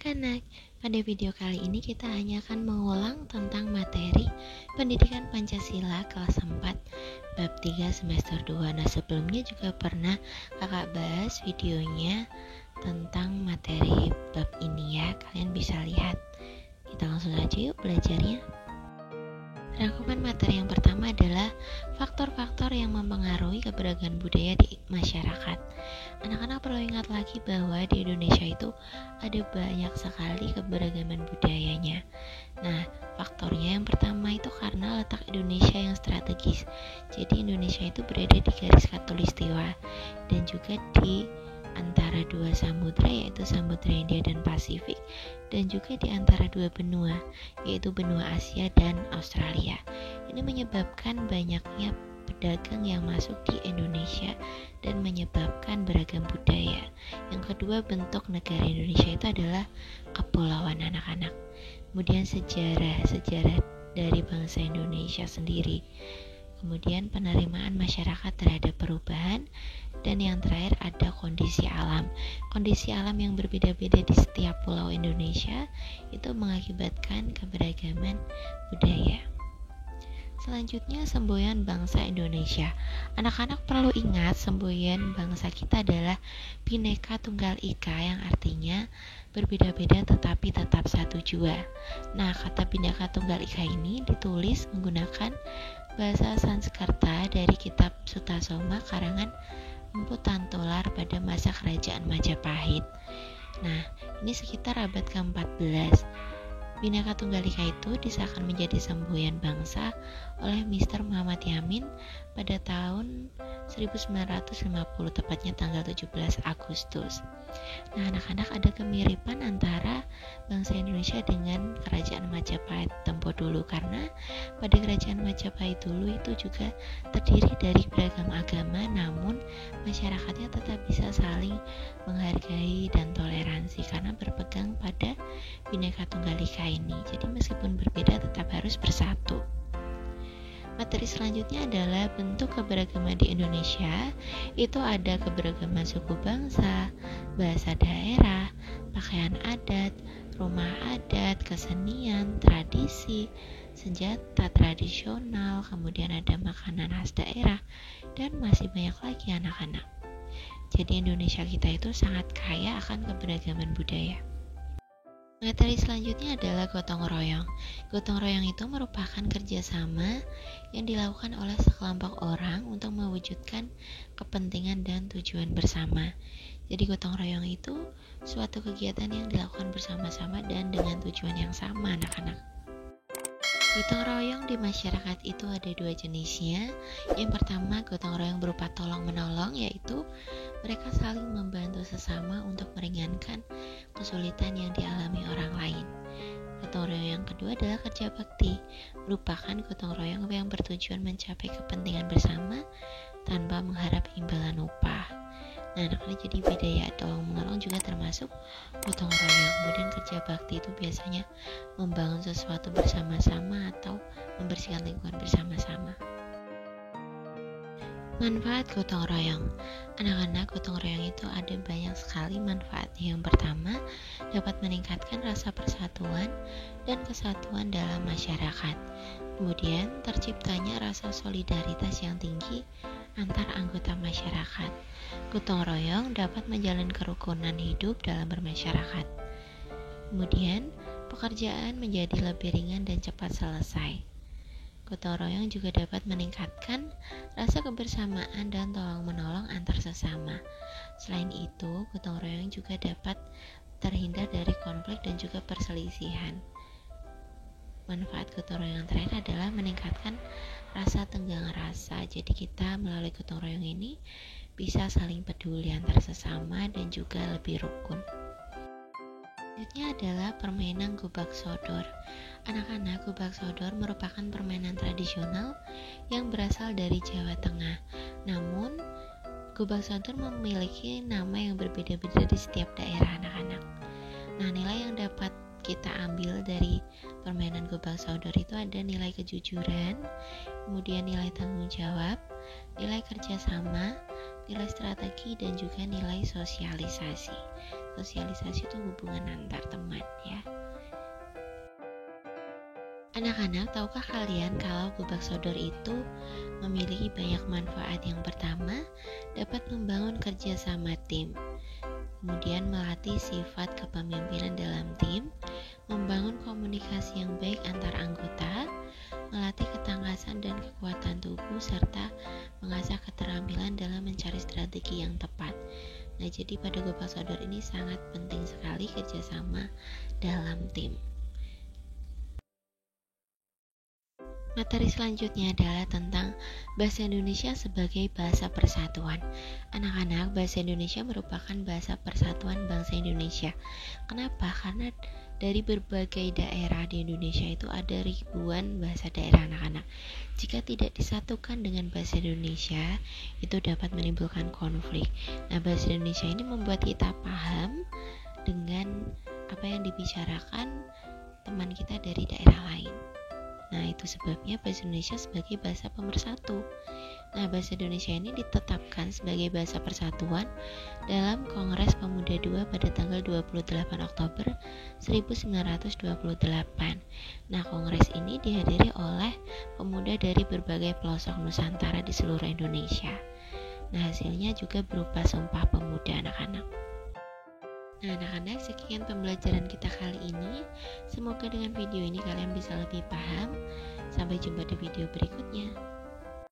anak-anak, pada video kali ini kita hanya akan mengulang tentang materi pendidikan Pancasila kelas 4 bab 3 semester 2. Nah, sebelumnya juga pernah kakak bahas videonya tentang materi bab ini ya. Kalian bisa lihat. Kita langsung saja yuk belajarnya. Rangkuman materi yang pertama adalah faktor-faktor yang mempengaruhi keberagaman budaya di masyarakat. Anak-anak perlu ingat lagi bahwa di Indonesia itu ada banyak sekali keberagaman budayanya. Nah, faktornya yang pertama itu karena letak Indonesia yang strategis. Jadi Indonesia itu berada di garis khatulistiwa dan juga di antara dua samudra, yaitu Samudra Hindia dan Pasifik, dan juga di antara dua benua, yaitu benua Asia dan Australia. Ini menyebabkan banyaknya pedagang yang masuk di Indonesia dan menyebabkan beragam budaya. Yang kedua, bentuk negara Indonesia itu adalah kepulauan anak-anak. Kemudian sejarah dari bangsa Indonesia sendiri. Kemudian penerimaan masyarakat terhadap perubahan, dan yang terakhir ada kondisi alam. Kondisi alam yang berbeda-beda di setiap pulau Indonesia itu mengakibatkan keberagaman budaya. Selanjutnya, semboyan bangsa Indonesia. Anak-anak perlu ingat semboyan bangsa kita adalah Bhinneka Tunggal Ika, yang artinya berbeda-beda tetapi tetap satu jua. Nah, kata Bhinneka Tunggal Ika ini ditulis menggunakan bahasa Sanskerta dari kitab Sutasoma karangan Empu Tantular pada masa kerajaan Majapahit. Nah, ini sekitar abad ke-14. Bhinneka Tunggal Ika itu disahkan menjadi semboyan bangsa oleh Mr. Muhammad Yamin pada tahun 1950, tepatnya tanggal 17 Agustus. Nah, anak-anak, ada kemiripan antara bangsa Indonesia dengan kerajaan Majapahit tempo dulu, karena pada kerajaan Majapahit dulu itu juga terdiri dari beragam agama, namun masyarakatnya tetap bisa saling menghargai dan toleransi karena berpegang pada Bhinneka Tunggal Ika ini. Jadi meskipun berbeda tetap harus bersatu. Materi selanjutnya adalah bentuk keberagaman di Indonesia. Itu ada keberagaman suku bangsa, bahasa daerah, pakaian adat, rumah adat, kesenian, tradisi, senjata tradisional, kemudian ada makanan khas daerah, dan masih banyak lagi anak-anak. Jadi Indonesia kita itu sangat kaya akan keberagaman budaya. Materi selanjutnya adalah gotong royong. Gotong royong itu merupakan kerjasama yang dilakukan oleh sekelompok orang untuk mewujudkan kepentingan dan tujuan bersama. Jadi gotong royong itu suatu kegiatan yang dilakukan bersama-sama dan dengan tujuan yang sama, anak-anak. Gotong royong di masyarakat itu ada dua jenisnya. Yang pertama, gotong royong berupa tolong-menolong, yaitu mereka saling membantu sesama untuk meringankan kesulitan yang dialami orang lain. Gotong royong yang kedua adalah kerja bakti, merupakan gotong royong yang bertujuan mencapai kepentingan bersama tanpa mengharap imbalan upah. Nah, anak-anak, jadi budaya tolong-menolong juga termasuk gotong royong. Kemudian kerja bakti itu biasanya membangun sesuatu bersama-sama atau membersihkan lingkungan bersama-sama. Manfaat gotong royong. Anak-anak, gotong royong itu ada banyak sekali manfaatnya. Yang pertama, dapat meningkatkan rasa persatuan dan kesatuan dalam masyarakat. Kemudian, terciptanya rasa solidaritas yang tinggi antar anggota masyarakat. Gotong royong dapat menjalin kerukunan hidup dalam bermasyarakat. Kemudian, pekerjaan menjadi lebih ringan dan cepat selesai. Gotong royong juga dapat meningkatkan rasa kebersamaan dan tolong-menolong antar sesama. Selain itu, gotong royong juga dapat terhindar dari konflik dan juga perselisihan. Manfaat gotong royong yang terakhir adalah meningkatkan rasa tenggang rasa. Jadi kita melalui gotong royong ini bisa saling peduli antar sesama dan juga lebih rukun. Selanjutnya adalah permainan gubak sodor. Anak-anak, gubak sodor merupakan permainan tradisional yang berasal dari Jawa Tengah. Namun, gubak sodor memiliki nama yang berbeda-beda di setiap daerah, anak-anak. Nah, nilai yang dapat kita ambil dari permainan gubak sodor itu ada nilai kejujuran, kemudian nilai tanggung jawab, nilai kerjasama, nilai strategi, dan juga nilai sosialisasi. sosialisasi itu hubungan antar teman ya. Anak-anak, tahukah kalian kalau gobak sodor itu memiliki banyak manfaat? Yang pertama, dapat membangun kerjasama tim, kemudian melatih sifat kepemimpinan dalam tim, membangun komunikasi yang baik antar anggota, melatih ketangkasan dan kekuatan tubuh, serta mengasah keterampilan dalam mencari strategi yang tepat. Nah, jadi pada gobak sodor ini sangat penting sekali kerjasama dalam tim. Materi selanjutnya adalah tentang bahasa Indonesia sebagai bahasa persatuan. Anak-anak, bahasa Indonesia merupakan bahasa persatuan bangsa Indonesia. Kenapa? Karena dari berbagai daerah di Indonesia itu ada ribuan bahasa daerah anak-anak. Jika tidak disatukan dengan bahasa Indonesia, itu dapat menimbulkan konflik. Nah, bahasa Indonesia ini membuat kita paham dengan apa yang dibicarakan teman kita dari daerah lain. Nah, itu sebabnya bahasa Indonesia sebagai bahasa pemersatu. Nah, bahasa Indonesia ini ditetapkan sebagai bahasa persatuan dalam Kongres Pemuda II pada tanggal 28 Oktober 1928. Nah, kongres ini dihadiri oleh pemuda dari berbagai pelosok Nusantara di seluruh Indonesia. Nah, hasilnya juga berupa Sumpah Pemuda anak-anak. Nah, anak-anak, sekian pembelajaran kita kali ini. Semoga dengan video ini kalian bisa lebih paham. Sampai jumpa di video berikutnya.